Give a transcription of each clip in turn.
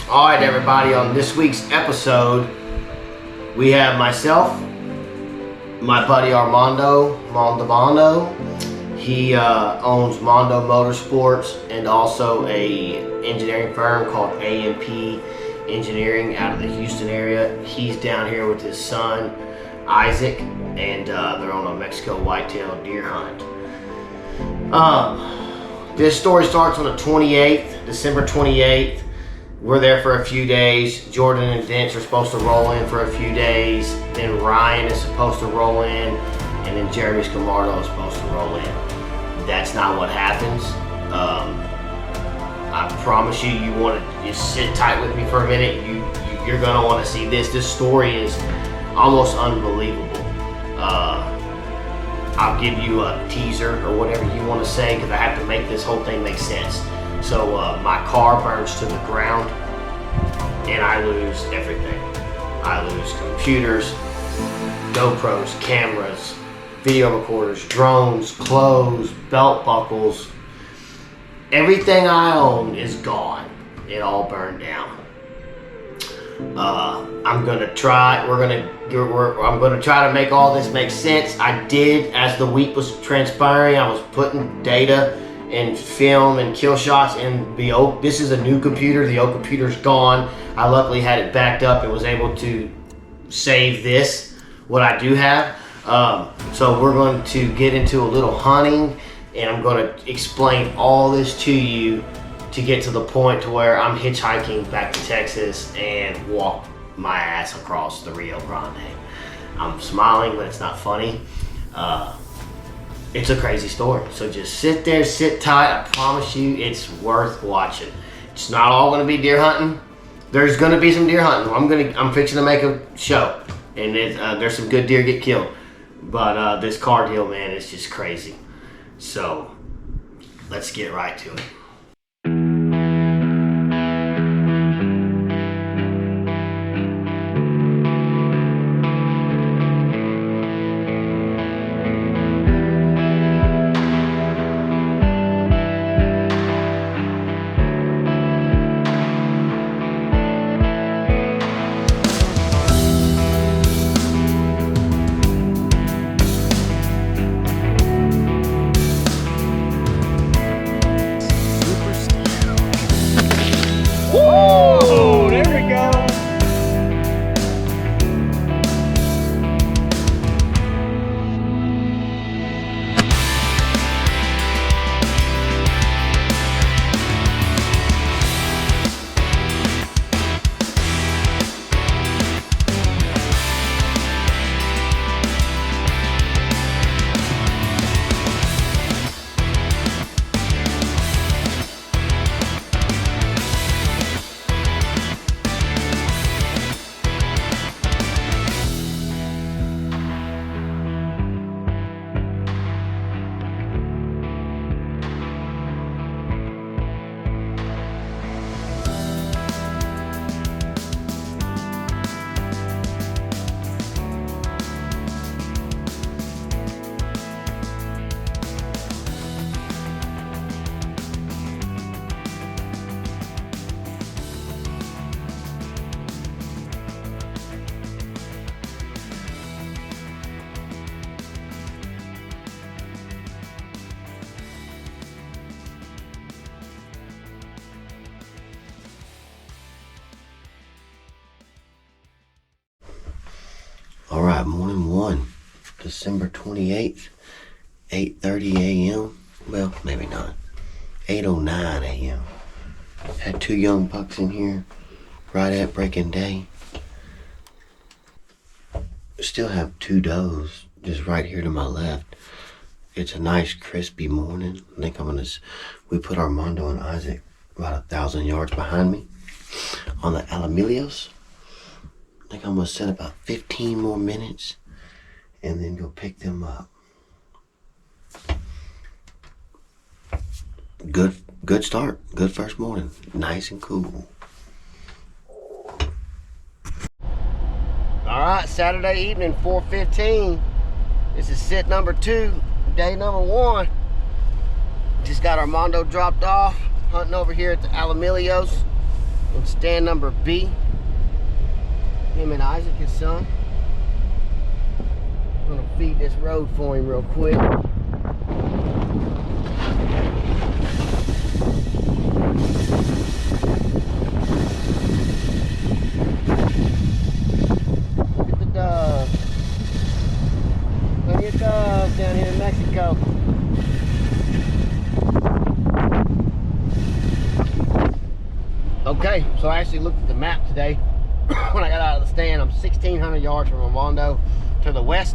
Alright everybody, on this week's episode, we have myself, my buddy Armando Mondabano. He owns Mondo Motorsports and also a engineering firm called A&P Engineering out of the Houston area. He's down here with his son, Isaac, and they're on a Mexico whitetail deer hunt. This story starts on the 28th, December 28th. We're there for a few days. Jordan and Vince are supposed to roll in for a few days. Then Ryan is supposed to roll in. And then Jeremy Scamardo is supposed to roll in. That's not what happens. I promise you, you want to just sit tight with me for a minute. You're going to want to see this. This story is almost unbelievable. I'll give you a teaser or whatever you want to say because I have to make this whole thing make sense. So my car burns to the ground and I lose everything. I lose computers, GoPros, cameras, video recorders, drones, clothes, belt buckles. Everything I own is gone. It all burned down. I'm gonna try to make all this make sense. I did, as the week was transpiring, I was putting data and film and kill shots in the old. This is a new computer. The old computer's gone. I luckily had it backed up and was able to save this, what I do have. So we're going to get into a little hunting, and I'm going to explain all this to you to get to the point to where I'm hitchhiking back to Texas and walk my ass across the Rio Grande. I'm smiling, but it's not funny. It's a crazy story. So just sit there, sit tight. I promise you it's worth watching. It's not all going to be deer hunting. There's going to be some deer hunting. I'm fixing to make a show, and there's some good deer get killed. But this car deal, man, is just crazy. So let's get right to it. Whoa! There we go. All right, morning one, December 28th, 8:30 a.m. Well, maybe not. 8:09 a.m. Had two young bucks in here right at breaking day. Still have two does just right here to my left. It's a nice crispy morning. I think we put Armando and Isaac about 1,000 yards behind me on the Alamilios. I think I'm gonna set about 15 more minutes and then go pick them up. Good start. Good first morning. Nice and cool. All right, Saturday evening, 4:15. This is sit number 2, day number 1. Just got Armando dropped off, hunting over here at the Alamilios. on stand number B. Him and Isaac, his son. I'm gonna feed this road for him real quick. Look at the doves. Plenty of doves down here in Mexico. Okay, so I actually looked at the map today when I got out of the stand. I'm 1,600 yards from Armando to the west.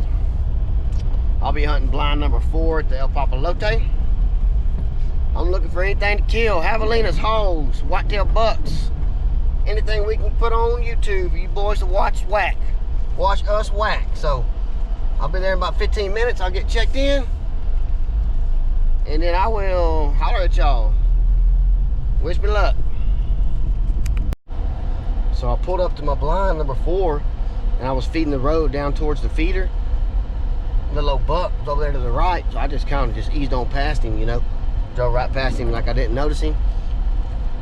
I'll be hunting blind number 4 at the El Papalote. I'm looking for anything to kill. Javelinas, hogs, whitetail bucks. Anything we can put on YouTube for you boys to watch whack. Watch us whack. So I'll be there in about 15 minutes. I'll get checked in. And then I will holler at y'all. Wish me luck. So I pulled up to my blind number 4 and I was feeding the road down towards the feeder. The little buck was over there to the right, so I just kind of just eased on past him, you know. Drove right past him like I didn't notice him.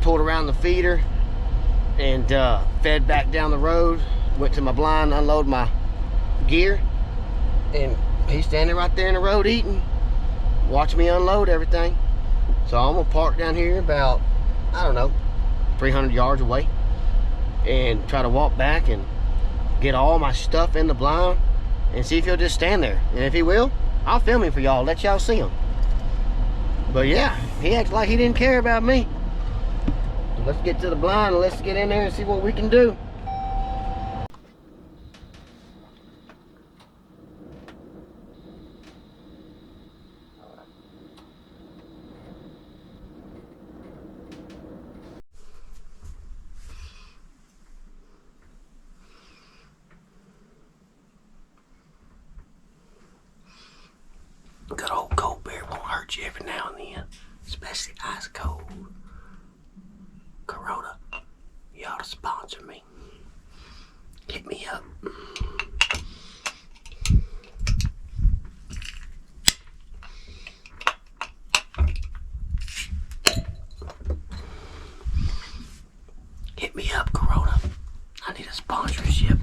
Pulled around the feeder and fed back down the road. Went to my blind, unloaded my gear, and he's standing right there in the road eating. Watch me unload everything. So I'm gonna park down here about, I don't know, 300 yards away and try to walk back and get all my stuff in the blind and see if he'll just stand there. And if he will, I'll film him for y'all, let y'all see him. But yeah, he acts like he didn't care about me. So let's get to the blind and let's get in there and see what we can do. Good old cold beer won't hurt you every now and then, especially ice cold. Corona, you ought to sponsor me. Hit me up. Hit me up, Corona. I need a sponsorship.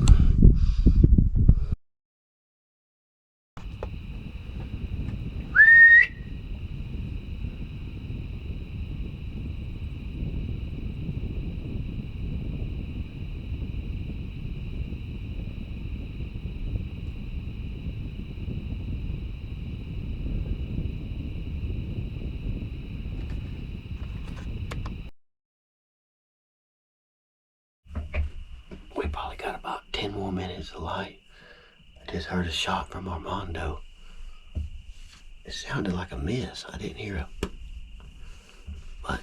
We probably got about 10 more minutes of light. I just heard a shot from Armando. It sounded like a miss. I didn't hear a... But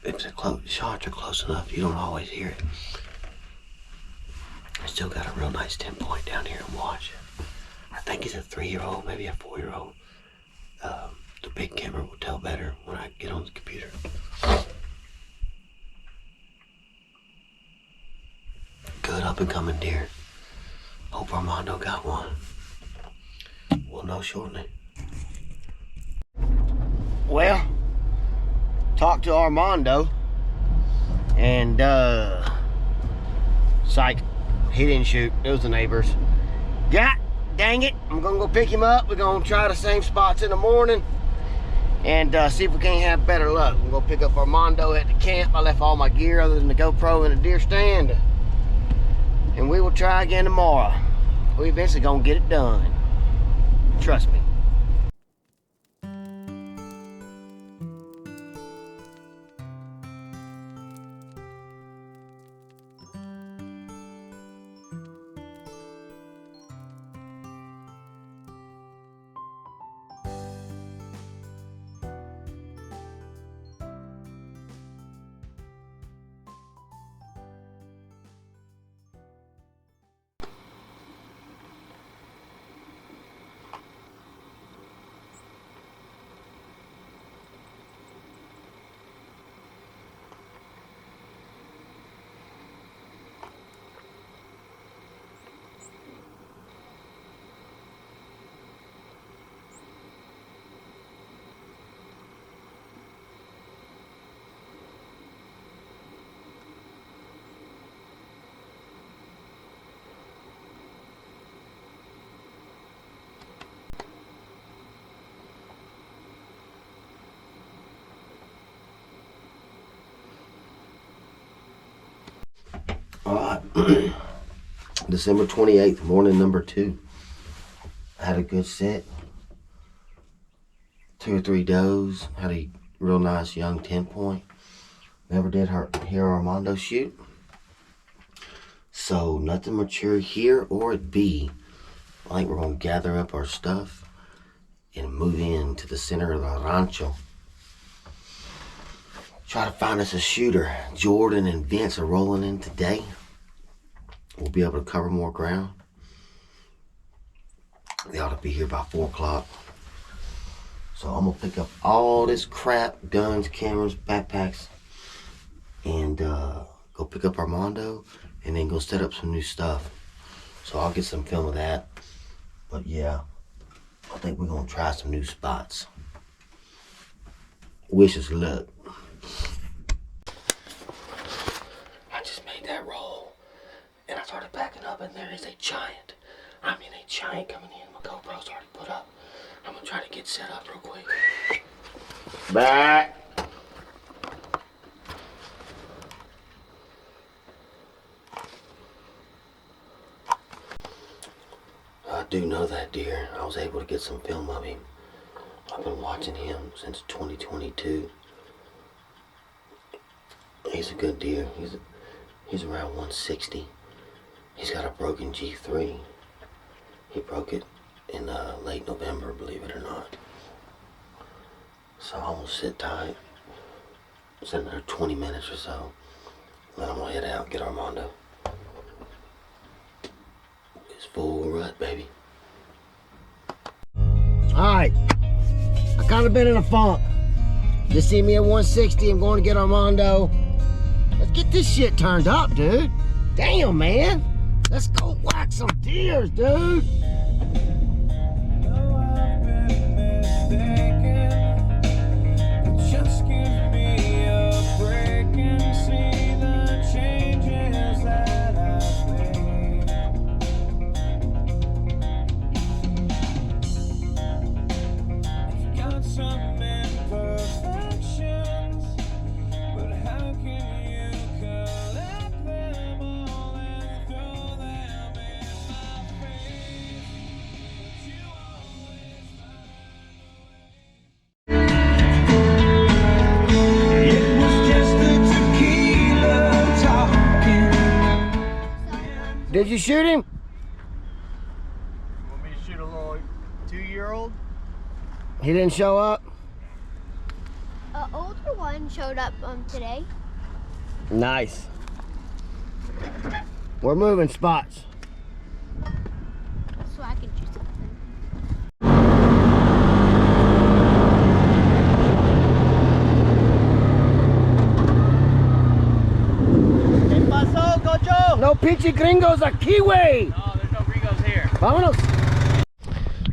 if the shots are close enough, you don't always hear it. I still got a real nice 10-point down here and watch. I think he's a 3-year-old, maybe a 4-year-old. The big camera will tell better when I get on the computer. Good up and coming deer. Hope Armando got one. We'll know shortly. Well, talked to Armando and psych, he didn't shoot. It was the neighbors. God dang it, I'm gonna go pick him up. We're gonna try the same spots in the morning and see if we can't have better luck. We're gonna pick up Armando at the camp. I left all my gear other than the GoPro in the deer stand. And we will try again tomorrow. We eventually gonna get it done. Trust me. Alright. December 28th, morning number 2. Had a good set. 2 or 3 does. Had a real nice young 10-point. Never did hear Armando shoot. So nothing mature here or at B. I think we're going to gather up our stuff and move in to the center of the rancho. Try to find us a shooter. Jordan and Vince are rolling in today. We'll be able to cover more ground. They ought to be here by 4 o'clock. So I'm going to pick up all this crap, guns, cameras, backpacks, and go pick up Armando, and then go set up some new stuff. So I'll get some film of that. But yeah, I think we're going to try some new spots. Wish us luck. I just made that roll, and I started backing up, and there is a giant. I mean a giant coming in. My GoPro's already put up. I'm going to try to get set up real quick. Back. I do know that deer. I was able to get some film of him. I've been watching him since 2022. He's a good deer. He's around 160. He's got a broken G3. He broke it in late November, believe it or not. So I'm gonna sit tight. Sit there 20 minutes or so. Then I'm gonna head out, get Armando. It's full rut, baby. Alright. I kind of been in a funk. Just see me at 160. I'm going to get Armando. Let's get this shit turned up, dude. Damn, man. Let's go whack some deers, dude. Did you shoot him? Want me to shoot a little 2-year-old? He didn't show up? An older one showed up today. Nice. We're moving spots. So I can choose something. No pinche gringos aquí, güey. No, there's no gringos here. Vámonos.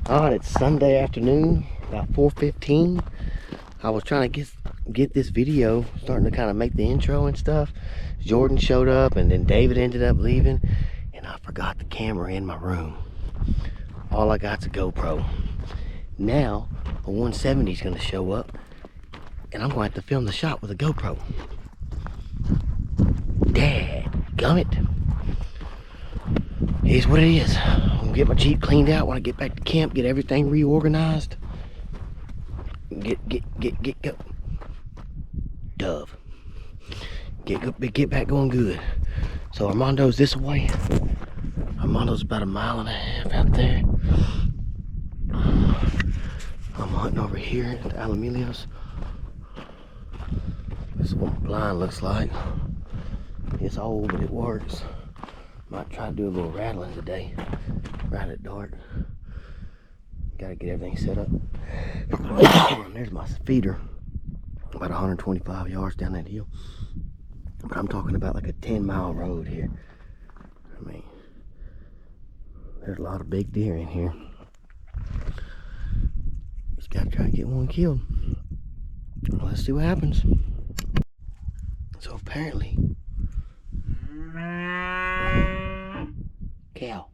Alright, it's Sunday afternoon, about 4:15. I was trying to get this video, starting to kind of make the intro and stuff. Jordan showed up, and then David ended up leaving, and I forgot the camera in my room. All I got's a GoPro. Now, a 170 is going to show up, and I'm going to have to film the shot with a GoPro. Dadgummit. Here's what it is. I'm gonna get my Jeep cleaned out when I get back to camp, get everything reorganized. Go. Dove. Get back going good. So Armando's this way. Armando's about 1.5 miles out there. I'm hunting over here at the Alamelios. This is what my blind looks like. It's old, but it works. Might try to do a little rattling today, right at dark. Gotta get everything set up. There's my feeder, about 125 yards down that hill. But I'm talking about like a 10-mile road here. I mean, there's a lot of big deer in here. Just gotta try to get one killed. Well, let's see what happens. So apparently, cow.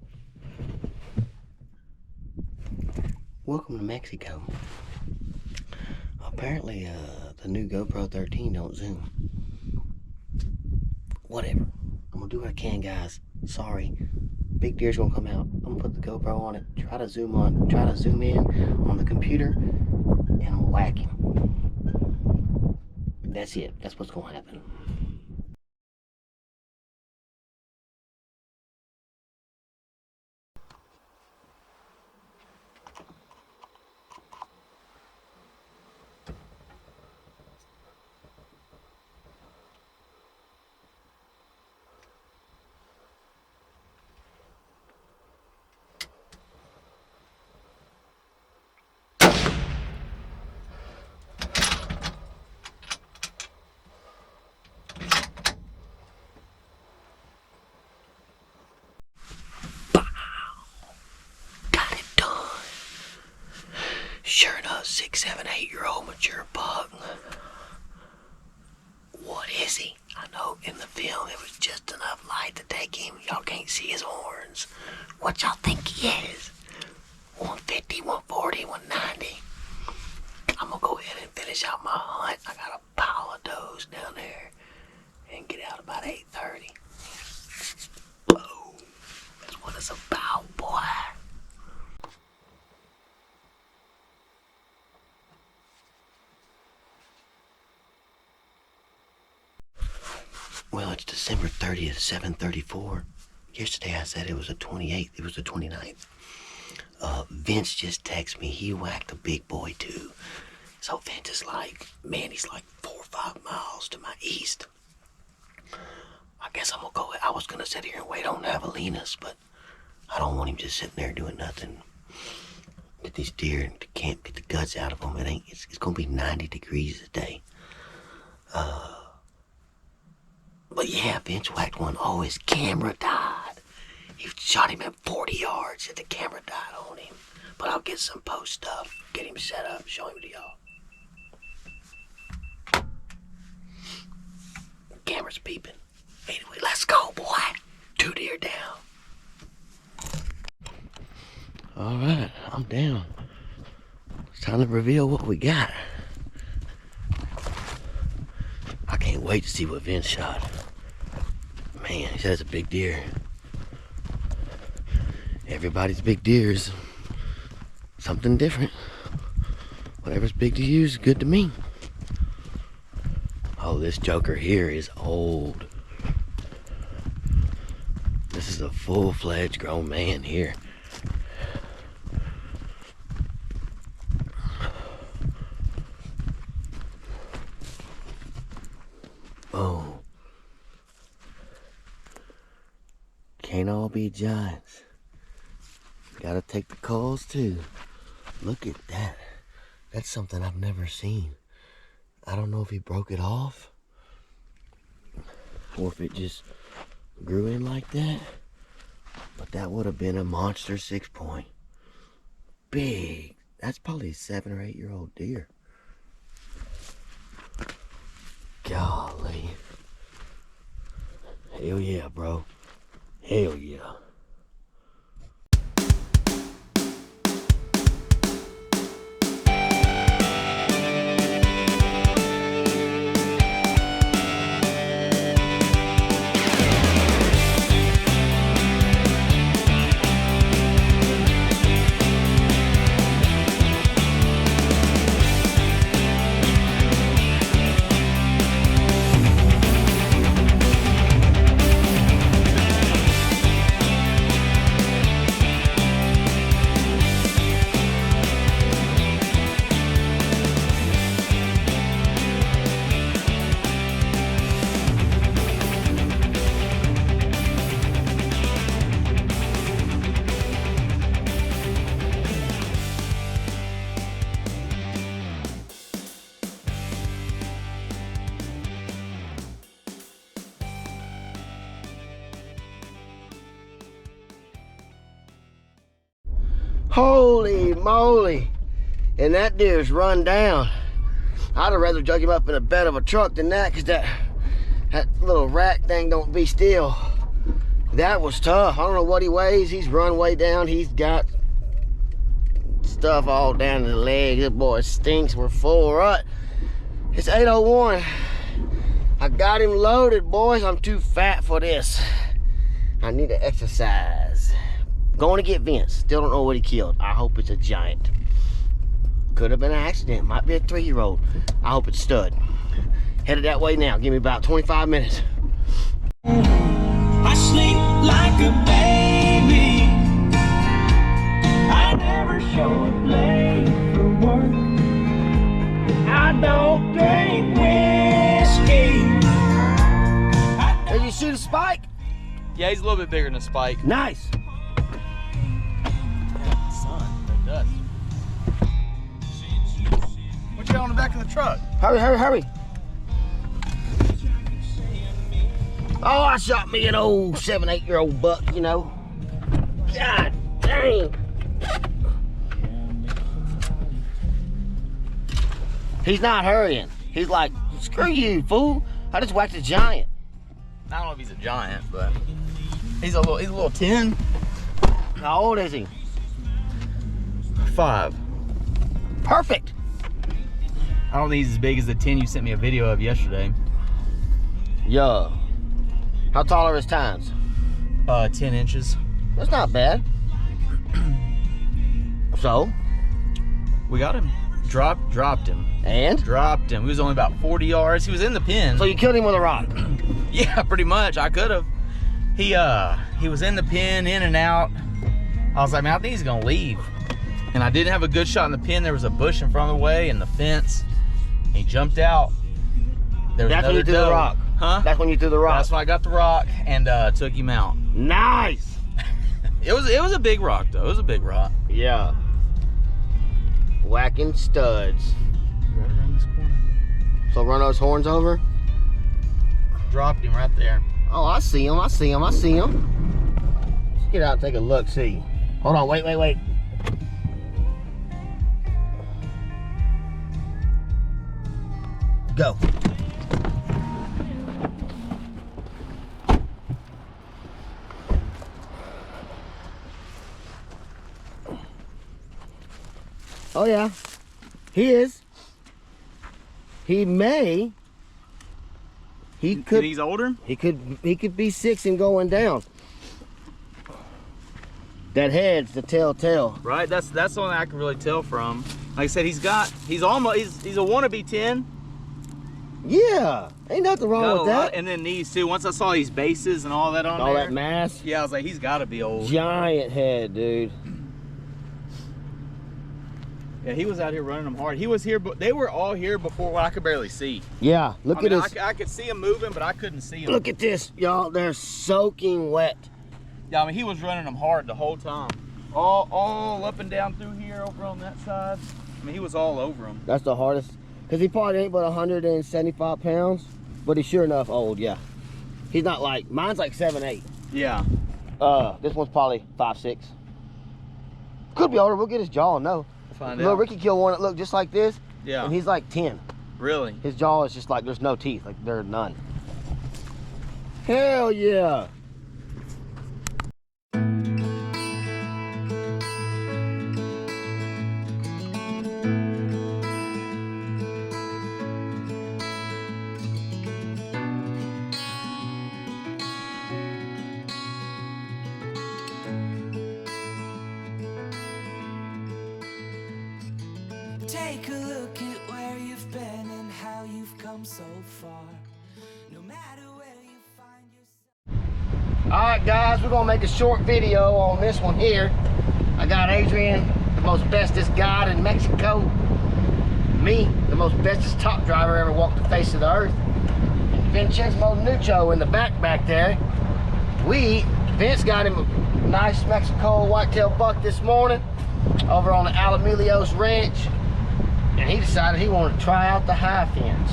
Welcome to Mexico. Apparently, the new GoPro 13 don't zoom. Whatever. I'm gonna do what I can, guys. Sorry. Big deer's gonna come out. I'm gonna put the GoPro on it, try to zoom in on the computer, and whack him. That's it. That's what's gonna happen. Sure enough, 6, 7, 8-year-old mature buck. What is he? I know in the film it was just enough light to take him. Y'all can't see his horns. What y'all think he is? 150, 140, 190. I'm gonna go ahead and finish out my hunt. I got a pile of does down there and get out about 8:30. Boom. That's what it's about, boy. Well, it's December 30th, 7:34. Yesterday I said it was the 28th. It was the 29th. Vince just texted me. He whacked a big boy too. So Vince is like, man, he's like 4 or 5 miles to my east. I guess I'm gonna go. I was gonna sit here and wait on Javelinas, but I don't want him just sitting there doing nothing. Get these deer and can't get the guts out of them. It's gonna be 90 degrees today. But yeah, Vince whacked one. Oh, his camera died. He shot him at 40 yards and the camera died on him. But I'll get some post stuff, get him set up, show him to y'all. Camera's beeping. Anyway, let's go, boy. 2 deer down. All right, I'm down. It's time to reveal what we got. I can't wait to see what Vince shot. Man, he said it's a big deer. Everybody's big deer is something different. Whatever's big to you is good to me. Oh, this joker here is old. This is a full-fledged grown man here. Oh. Can't all be giants. Gotta take the calls too. Look at that. That's something I've never seen. I don't know if he broke it off or if it just grew in like that. But that would have been a monster 6-point. Big. That's probably a 7 or 8-year-old deer. Golly. Hell yeah, bro. Hell yeah. Holy moly. And that deer's run down. I'd have rather jug him up in the bed of a truck than that, because that little rack thing don't be still. That was tough. I don't know what he weighs. He's run way down. He's got stuff all down the leg. This boy stinks. We're full rut. It's 8:01. I got him loaded, boys. I'm too fat for this. I need to exercise. Going to get Vince. Still don't know what he killed. I hope it's a giant. Could have been an accident. Might be a 3-year-old. I hope it's stud. Headed that way now. Give me about 25 minutes. I sleep like a baby. I never show up late for work. I don't drink whiskey. Did you see the spike? Yeah, he's a little bit bigger than a spike. Nice. Sun, the dust. What you got on the back of the truck? Hurry, hurry, hurry. Oh, I shot me an old 7, 8-year-old buck, you know. God dang. He's not hurrying. He's like, screw you, fool. I just whacked a giant. I don't know if he's a giant, but he's a little 10. How old is he? 5. Perfect. I don't think he's as big as the 10 you sent me a video of yesterday. Yeah. How tall are his tines? 10 inches. That's not bad. So? We got him. Dropped him. And? Dropped him. He was only about 40 yards. He was in the pen. So you killed him with a rock? Yeah, pretty much. I could have. He was in the pen, in and out. I was like, man, I think he's gonna leave. And I didn't have a good shot in the pen. There was a bush in front of the way and the fence. He jumped out. There was That's when you threw the rock. Huh? That's when you threw the rock. That's when I got the rock and took him out. Nice. It was a big rock though. It was a big rock. Yeah. Whacking studs. Right around this corner. So run those horns over. Dropped him right there. Oh, I see him. I see him. I see him. Let's get out and take a look. See. Hold on. Wait, wait, wait. Go. Oh yeah, he is. He may. He could. He's older. He could be 6 and going down. That head's the telltale. Right. That's the only I can really tell from. Like I said, he's a wannabe 10. Yeah, ain't nothing wrong with that. And then these two. Once I saw these bases and all that on All there, that mass. yeah, I was like, he's got to be old. Giant head, dude. Yeah, he was out here running them hard. He was here, but they were all here before what I could barely see. Yeah, look at this. I could see him moving, but I couldn't see him. Look at this, y'all. They're soaking wet. Yeah, I mean, he was running them hard the whole time. All up and down through here, over on that side. I mean, he was all over them. That's the hardest. Because he probably ain't but 175 pounds. But he's sure enough old, yeah. He's not like, mine's like 7, 8. Yeah. This one's probably 5, 6. Could be older. We'll get his jaw and know. Find Little out. Ricky killed one that looked just like this. Yeah. And he's like 10. Really? His jaw is just like, there's no teeth. Like, there are none. Hell yeah. Take a look at where you've been and how you've come so far. No matter where you find yourself. Alright guys, we're gonna make a short video on this one here. I got Adrian, the most bestest guide in Mexico. Me, the most bestest top driver ever walked the face of the earth. And Vincenzo Nucho in the back there. Vince got him a nice Mexico whitetail buck this morning over on the Alamilios Ranch. And he decided he wanted to try out the high fence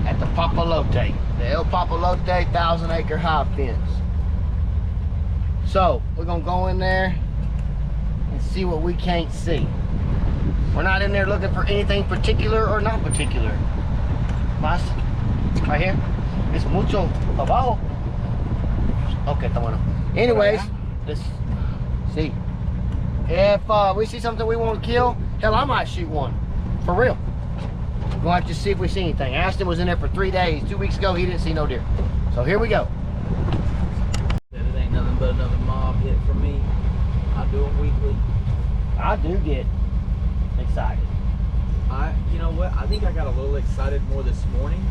at the Papalote, the El Papalote 1,000-acre high fence. So we're gonna go in there and see what we can't see. We're not in there looking for anything particular or not particular. Mas, right here. It's mucho abajo. Okay, está bueno. Anyways, let's see. If we see something we want to kill, hell, I might shoot one. For real. We'll have to see if we see anything. Ashton was in there for 3 days. 2 weeks ago, he didn't see no deer. So here we go. It ain't nothing but another mob hit for me. I do them weekly. I do get excited. You know what? I think I got a little excited more this morning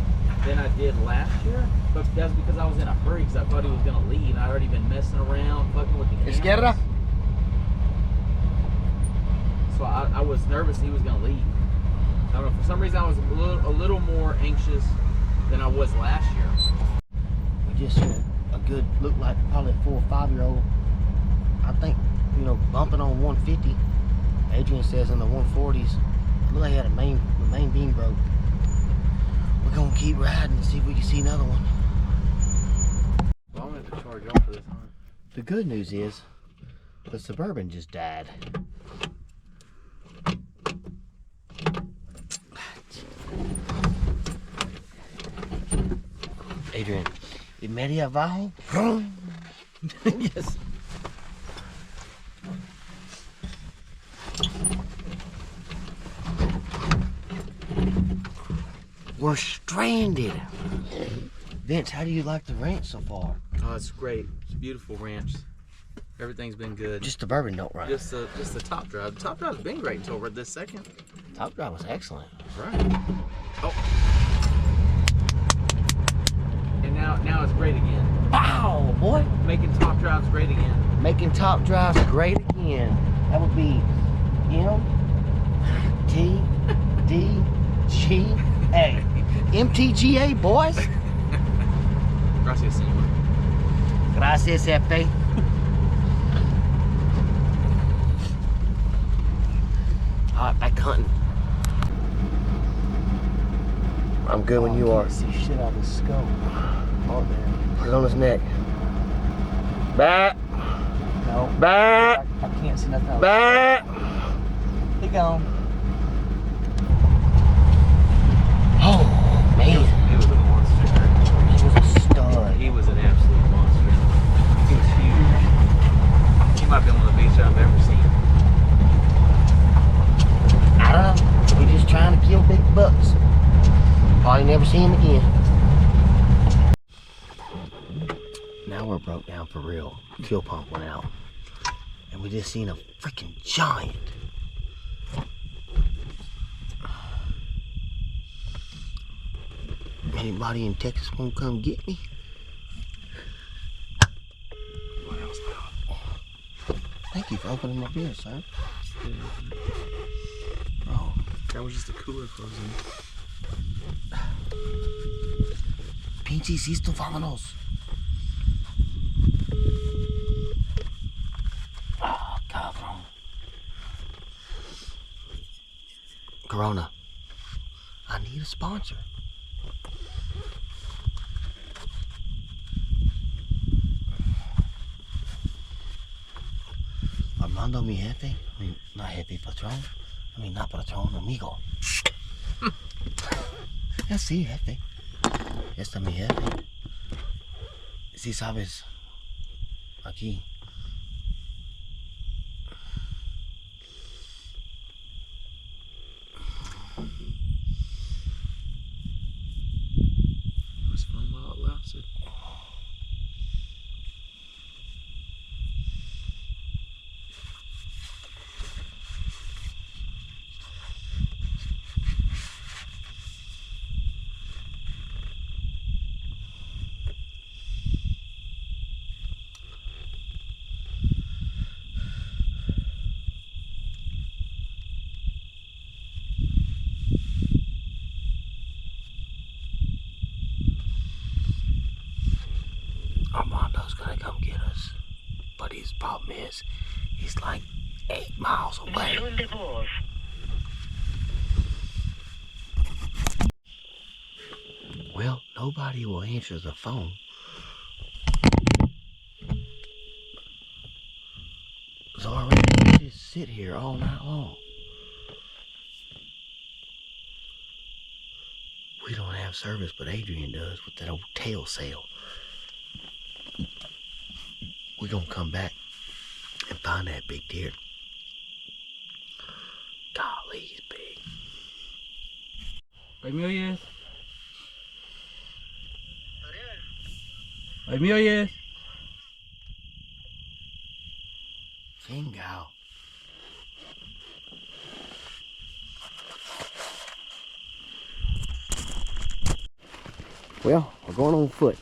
than I did last year, but that's because I was in a hurry because I thought he was gonna leave. I'd already been messing around, fucking with the cameras. Izquierda? So I was nervous he was gonna leave. I don't know, for some reason I was a little more anxious than I was last year. We just saw a good, looked like probably a 4 or 5 year old. I think, you know, bumping on 150. Adrian says in the 140s. Look like he had the main beam broke. We're gonna keep riding and see if we can see another one. Well, I'm gonna have to charge off for this hunt. The good news is the Suburban just died. Adrian, ¿y media abajo? Yes. We're stranded. Vince, how do you like the ranch so far? Oh, it's great. It's a beautiful ranch. Everything's been good. Just the bourbon don't run. Just the top drive. The top drive's been great until right this second. Top drive was excellent. Right. Oh. And now it's great again. Wow, boy. Making top drives great again. Making top drives great again. That would be MTDGA. MTGA, boys. Gracias, senor. Gracias, Jefe. All right, back hunting. I'm good when you are. See shit out of the scope. Oh, man. Put it on his neck. Back. No. Back. I can't see nothing else. Back. Keep going. Oh, man. He was a monster. He was a stud. He was an absolute monster. He was huge. He might have been one of the biggest I've ever seen. I don't know. We're just trying to kill big bucks. Probably never see him again. Now we're broke down for real. Fuel pump went out. And we just seen a freaking giant. Anybody in Texas won't come get me? What else now? Thank you for opening my beer, sir. Oh, that was just a cooler frozen. Pinches esto, vámonos. Ah, cabrón. Corona, I need a sponsor. Armando, mi jefe. I mean, not jefe, patrón. I mean, not patrón, amigo. Ya sí, jefe. Este es mi jefe. Sí sabes. Aquí. It was fun while it lasted. Armando's gonna come get us. But his problem is, he's like 8 miles away. Well, nobody will answer the phone. So I reckon we just sit here all night long. We don't have service, but Adrian does with that old tail sail. We're gonna come back and find that big deer. Golly, he's big. Ahí me oyes. Ahí me oyes. Bingo. Well, we're going on foot.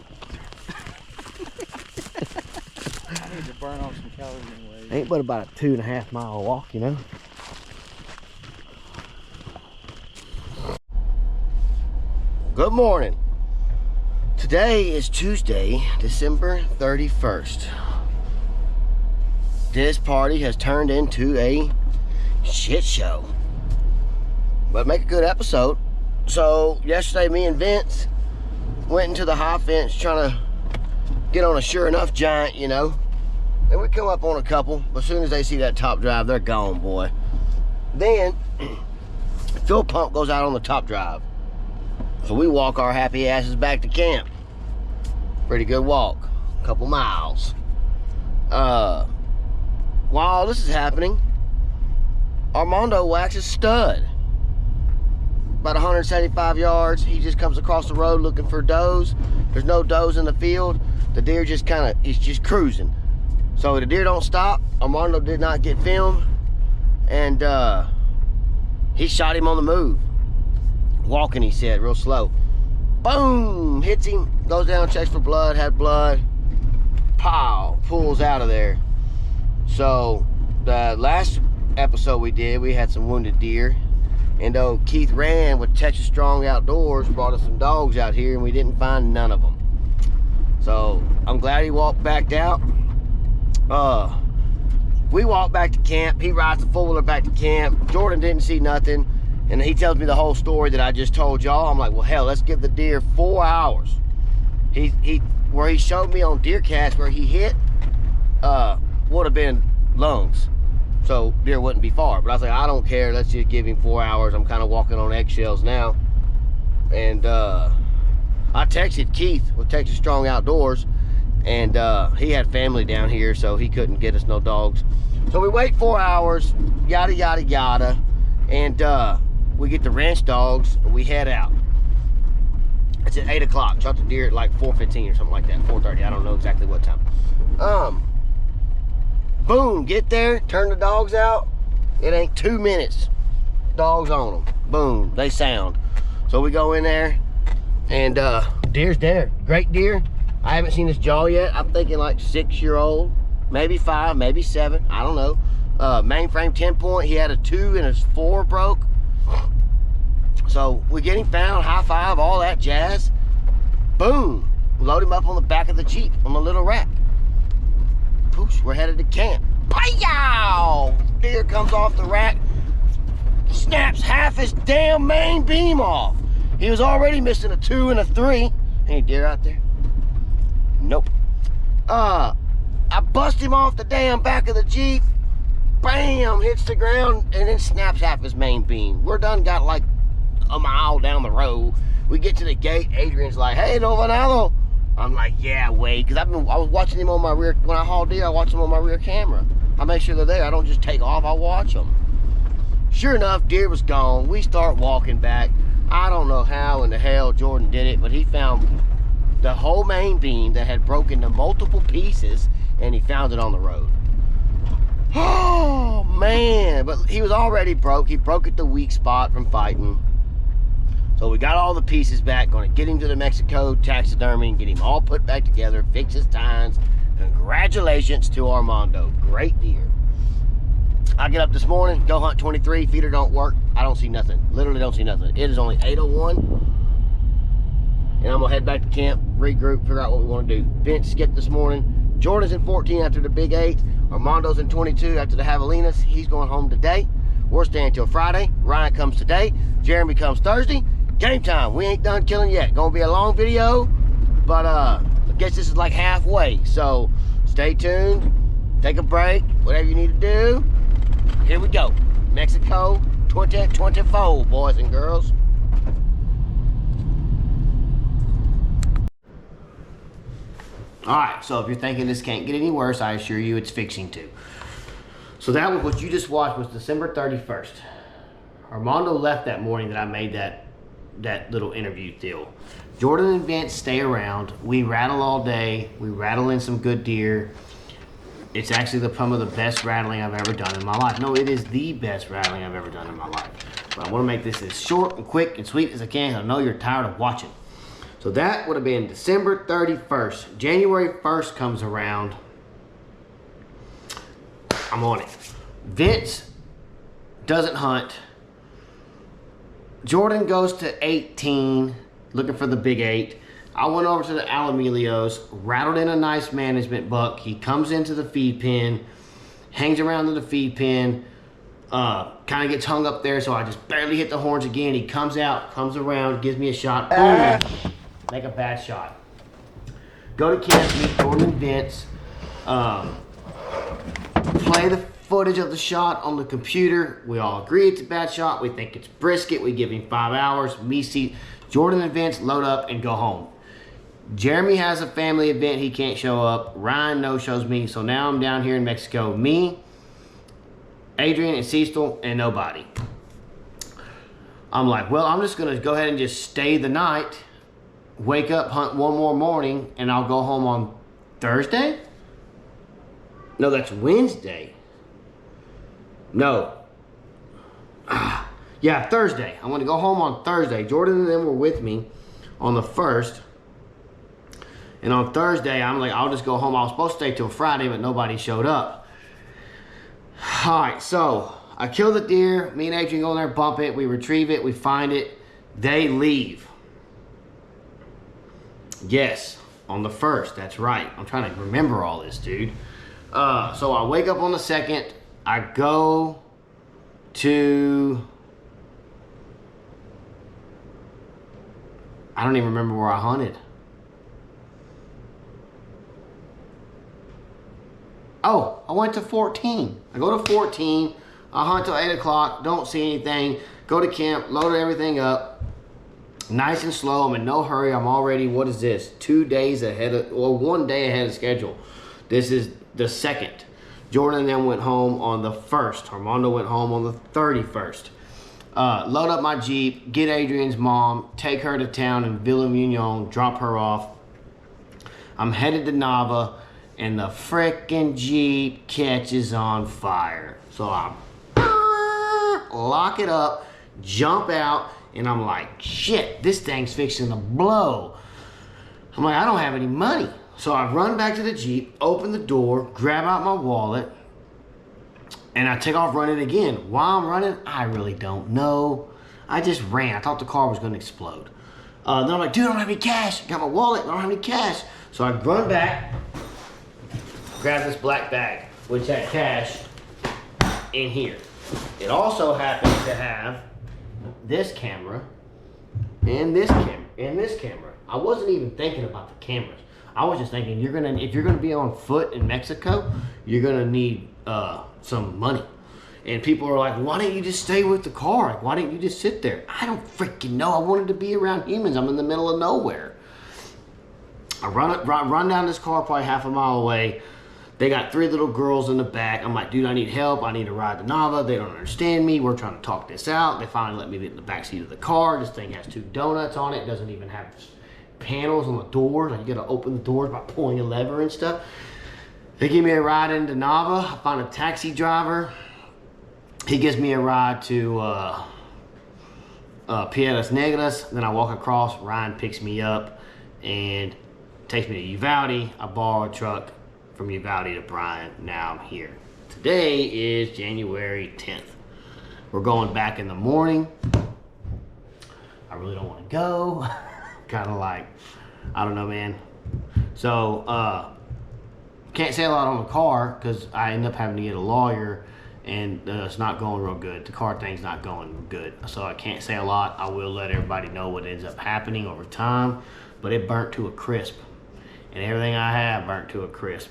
I need to burn off some calories anyway. Ain't but about a 2.5 mile walk, you know. Good morning. Today is Tuesday, December 31st. This party has turned into a shit show. But make a good episode. So yesterday me and Vince went into the high fence trying to get on a sure enough giant, you know. And we come up on a couple, but as soon as they see that top drive, they're gone, boy. Then fuel pump goes out on the top drive. So we walk our happy asses back to camp. Pretty good walk, a couple miles. While this is happening, Armando waxes stud. About 175 yards, he just comes across the road looking for does. There's no does in the field. The deer just he's just cruising. So the deer don't stop. Armando did not get filmed. And he shot him on the move. Walking, he said, real slow. Boom, hits him, goes down, checks for blood, had blood. Pow, pulls out of there. So the last episode we did, we had some wounded deer. And Keith ran with Texas Strong Outdoors, brought us some dogs out here, and we didn't find none of them. So I'm glad he walked back out. We walked back to camp. He rides the four-wheeler back to camp. Jordan didn't see nothing. And he tells me the whole story that I just told y'all. I'm like, well, hell, let's give the deer 4 hours. Where he showed me on DeerCast where he hit, would have been lungs. So deer wouldn't be far. But I was like, I don't care. Let's just give him 4 hours. I'm kind of walking on eggshells now. And I texted Keith with Texas Strong Outdoors. And he had family down here, so he couldn't get us no dogs. So we wait 4 hours, yada, yada, yada. And we get the ranch dogs, and we head out. It's at 8 o'clock. Shot the deer at like 4:15 or something like that, 4:30. I don't know exactly what time. Boom, get there, turn the dogs out. It ain't 2 minutes. Dogs on them. Boom, they sound. So we go in there, and deer's there. Great deer. I haven't seen his jaw yet. I'm thinking like 6-year-old, maybe 5, maybe 7. I don't know. Mainframe 10-point. He had a 2 and his 4 broke. So we get him found, high five, all that jazz. Boom, load him up on the back of the Jeep on the little rack. Poosh, we're headed to camp. Pow! Deer comes off the rack, snaps half his damn main beam off. He was already missing a 2 and a 3. Any deer out there? Nope. I bust him off the damn back of the Jeep. Bam, hits the ground, and then snaps half his main beam. We're done got like a mile down the road. We get to the gate. Adrian's like, hey, no venado. I'm like, yeah, wait, because I was watching him on my rear. When I haul deer, I watch them on my rear camera. I make sure they're there. I don't just take off. I watch them. Sure enough, deer was gone. We start walking back. I don't know how in the hell Jordan did it, but he found the whole main beam that had broken to multiple pieces, and he found it on the road. Oh, man. But he was already broke. He broke at the weak spot from fighting. So we got all the pieces back. Going to get him to the Mexico taxidermy and get him all put back together, fix his tines. Congratulations to Armando. Great deer. I get up this morning, go hunt 23. Feeder don't work. I don't see nothing. Literally don't see nothing. It is only 8:01. And I'm going to head back to camp, regroup, figure out what we want to do. Vince skipped this morning. Jordan's in 14 after the big 8. Armando's in 22 after the javelinas. He's going home today. We're staying till Friday. Ryan comes today. Jeremy comes Thursday. Game time. We ain't done killing yet. Gonna be a long video, but I guess this is like halfway. So stay tuned. Take a break. Whatever you need to do. Here we go. Mexico 2024, boys and girls. All right, so if you're thinking this can't get any worse, I assure you it's fixing to. So that was what you just watched was December 31st. Armando left that morning that I made that that little interview deal. Jordan and Vince stay around. We rattle all day. We rattle in some good deer. It's actually some of the best rattling I've ever done in my life. No, it is the best rattling I've ever done in my life. But I want to make this as short and quick and sweet as I can. I know you're tired of watching. So that would have been December 31st. January 1st comes around. I'm on it. Vince doesn't hunt. Jordan goes to 18, looking for the big 8. I went over to the Alamelios, rattled in a nice management buck. He comes into the feed pen, hangs around in the feed pen, kind of gets hung up there, so I just barely hit the horns again. He comes out, comes around, gives me a shot. Boom! Make a bad shot. Go to camp, meet Jordan and Vince. Play the footage of the shot on the computer. We all agree it's a bad shot. We think it's brisket. We give him 5 hours. Jordan and Vince load up and go home. Jeremy has a family event. He can't show up. Ryan no-shows me. So now I'm down here in Mexico. Me, Adrian, and Cecil, and nobody. I'm like, well, I'm just going to go ahead and just stay the night, wake up, hunt one more morning, and I'll go home on Thursday? No, that's Wednesday. No. Yeah, Thursday. I want to go home on Thursday. Jordan and them were with me on the 1st. And on Thursday, I'm like, I'll just go home. I was supposed to stay till Friday, but nobody showed up. All right, so I kill the deer. Me and Adrian go in there, bump it. We retrieve it. We find it. They leave. Yes, on the 1st. That's right. I'm trying to remember all this, dude. So I wake up on the 2nd. I go to... I don't even remember where I hunted. Oh, I went to 14. I go to 14. I hunt till 8 o'clock. Don't see anything. Go to camp. Load everything up. Nice and slow. I'm in no hurry. I'm already, what is this? 2 days ahead of, or 1 day ahead of schedule. This is the 2nd. Jordan then went home on the 1st. Armando went home on the 31st. Load up my Jeep, get Adrian's mom, take her to town in Villa Union, drop her off. I'm headed to Nava, and the frickin' Jeep catches on fire. So I lock it up, jump out, and I'm like, shit, this thing's fixing to blow. I'm like, I don't have any money. So I run back to the Jeep, open the door, grab out my wallet, and I take off running again. While I'm running, I really don't know. I just ran. I thought the car was going to explode. Then I'm like, dude, I don't have any cash. I got my wallet, I don't have any cash. So I run back, grab this black bag, which had cash in here. It also happens to have this camera and this camera and this camera. I wasn't even thinking about the cameras. I was just thinking, if you're gonna be on foot in Mexico, you're gonna need some money. And people are like, why don't you just stay with the car? Like, why didn't you just sit there? I don't freaking know. I wanted to be around humans. I'm in the middle of nowhere. I run down this car probably half a mile away. They got 3 little girls in the back. I'm like, dude, I need help. I need to ride to Nava. They don't understand me. We're trying to talk this out. They finally let me get in the back seat of the car. This thing has 2 donuts on it. It doesn't even have panels on the doors. Like, you gotta open the doors by pulling a lever and stuff. They give me a ride into Nava. I find a taxi driver. He gives me a ride to Piedras Negras. Then I walk across. Ryan picks me up and takes me to Uvalde. I borrow a truck from Uvalde to Bryan. Now I'm here. Today is January 10th. We're going back in the morning. I really don't want to go. Kind of like, I don't know, man. So, can't say a lot on the car because I end up having to get a lawyer, and it's not going real good. The car thing's not going good. So I can't say a lot. I will let everybody know what ends up happening over time, but it burnt to a crisp. And everything I have burnt to a crisp.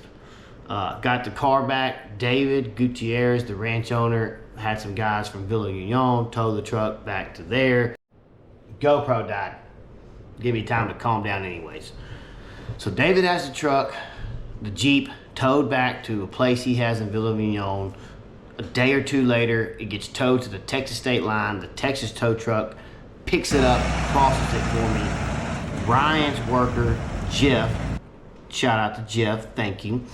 Got the car back. David Gutierrez, the ranch owner, had some guys from Villa Union tow the truck back to there. GoPro died. Give me time to calm down anyways. So David has the truck, the Jeep, towed back to a place he has in Villa Union. A day or two later, it gets towed to the Texas state line. The Texas tow truck picks it up, crosses it for me. Brian's worker, Jeff, shout out to Jeff, thank you,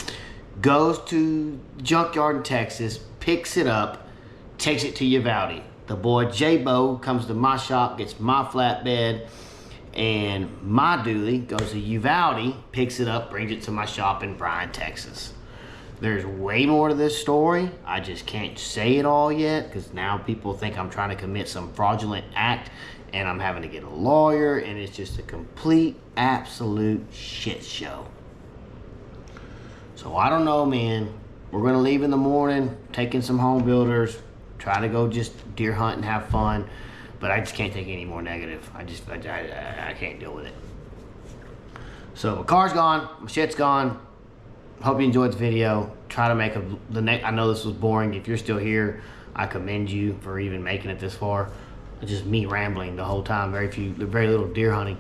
goes to junkyard in Texas, picks it up, takes it to Uvalde. The boy J-Bo comes to my shop, gets my flatbed, and my dually goes to Uvalde, picks it up, brings it to my shop in Bryan, Texas. There's way more to this story. I just can't say it all yet because now people think I'm trying to commit some fraudulent act and I'm having to get a lawyer, and it's just a complete, absolute shit show. So I don't know, man. We're gonna leave in the morning, taking some home builders, try to go just deer hunt and have fun, but I just can't take any more negative. I can't deal with it. So my car's gone, my shit's gone. Hope you enjoyed the video. Try to make I know this was boring. If you're still here, I commend you for even making it this far. It's just me rambling the whole time. Very little deer hunting.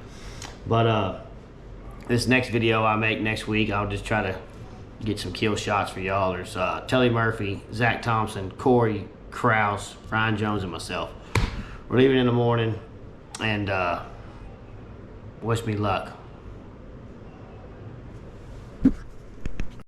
But this next video I make next week, I'll just try to get some kill shots for y'all. There's Telly Murphy, Zach Thompson, Corey Kraus, Ryan Jones, and myself. We're leaving in the morning, and wish me luck.